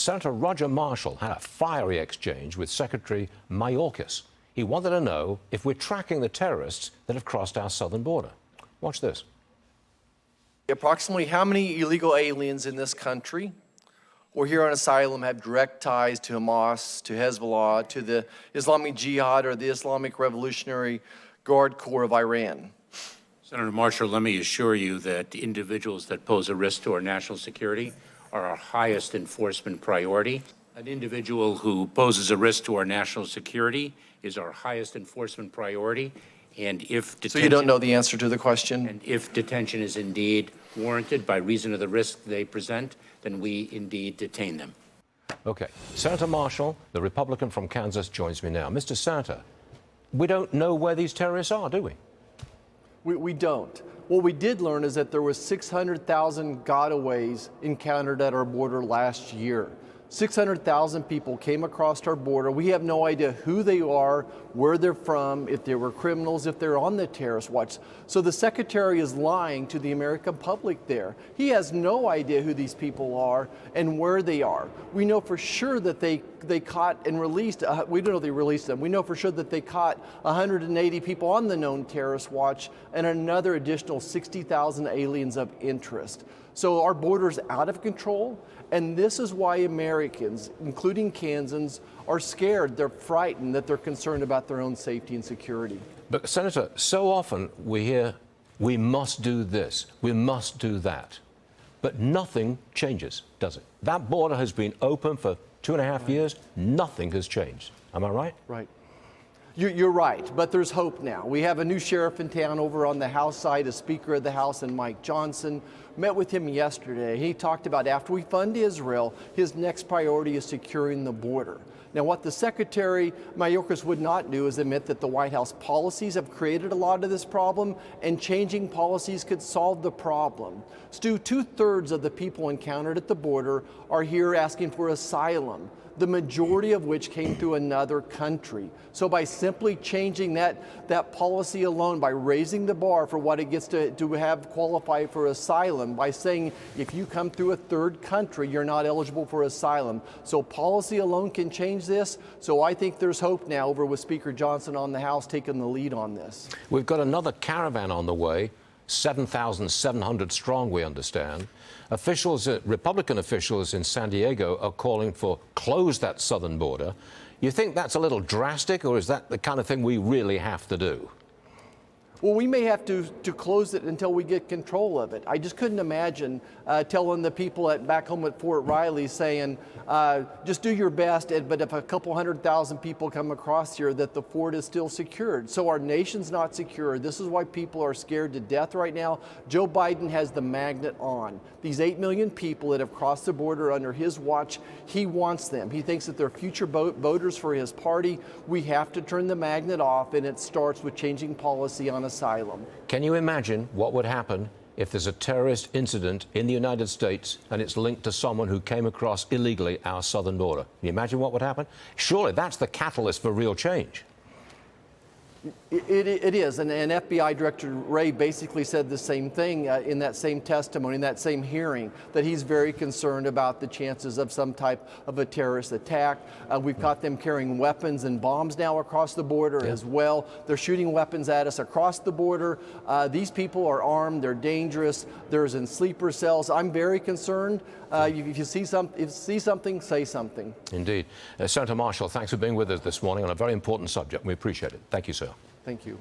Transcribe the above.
Senator Roger Marshall had a fiery exchange with Secretary Mayorkas. He wanted to know if we're tracking the terrorists that have crossed our southern border. Watch this. Approximately how many illegal aliens in this country or here on asylum have direct ties to Hamas, to Hezbollah, to the Islamic Jihad or the Islamic Revolutionary Guard Corps of Iran? Senator Marshall, let me assure you that individuals that pose a risk to our national security are our highest enforcement priority. An individual who poses a risk to our national security is our highest enforcement priority. And if detention, so you don't know the answer to the question? And if detention is indeed warranted by reason of the risk they present, then we indeed detain them. Okay. Senator Marshall, the Republican from Kansas, joins me now. Mr. Senator, we don't know where these terrorists are, do we? We don't. What we did learn is that there was 600,000 gotaways encountered at our border last year. 600,000 people came across our border. We have no idea who they are, where they're from, if they were criminals, if they're on the terrorist watch. So the Secretary is lying to the American public there. He has no idea who these people are and where they are. We know for sure that they caught and released, we don't know if they released them. We know for sure that they caught 180 people on the known terrorist watch and another additional 60,000 aliens of interest. So our border's out of control, and this is why Americans, including Kansans, are scared, they're frightened, that they're concerned about their own safety and security. But, Senator, so often we hear, we must do this, we must do that. But nothing changes, does it? That border has been open for 2.5 years. Nothing has changed. Am I right? Right. You're right, but there's hope now. We have a new sheriff in town over on the House side, a Speaker of the House, and Mike Johnson. Met with him yesterday. He talked about after we fund Israel, his next priority is securing the border. Now, what the Secretary Mayorkas would not do is admit that the White House policies have created a lot of this problem, and changing policies could solve the problem. Stu, 2/3 of the people encountered at the border are here asking for asylum, the majority of which came through another country. So by simply changing that policy alone, by raising the bar for what it gets to have qualify for asylum, by saying if you come through a third country, you're not eligible for asylum. So policy alone can change this. So I think there's hope now over with Speaker Johnson on the House taking the lead on this. We've got another caravan on the way, 7,700 strong, we understand. Republican officials in San Diego are calling for close that southern border. You think that's a little drastic, or is that the kind of thing we really have to do? Well, we may have to close it until we get control of it. I just couldn't imagine telling the people back home at Fort Riley saying, just do your best, but if a couple 100,000 people come across here, that the fort is still secured. So our nation's not secure. This is why people are scared to death right now. Joe Biden has the magnet on. These 8 million people that have crossed the border under his watch, he wants them. He thinks that they're future voters for his party. We have to turn the magnet off, and it starts with changing policy on asylum. Can you imagine what would happen if there's a terrorist incident in the United States and it's linked to someone who came across illegally our southern border? Can you imagine what would happen? Surely that's the catalyst for real change. It is, and FBI Director Wray basically said the same thing in that same testimony, in that same hearing, that he's very concerned about the chances of some type of a terrorist attack. We've caught them carrying weapons and bombs now across the border as well. They're shooting weapons at us across the border. These people are armed, they're dangerous, they're in sleeper cells. I'm very concerned. If you see something, say something. Indeed. Senator Marshall, thanks for being with us this morning on a very important subject. We appreciate it. Thank you, sir. Thank you.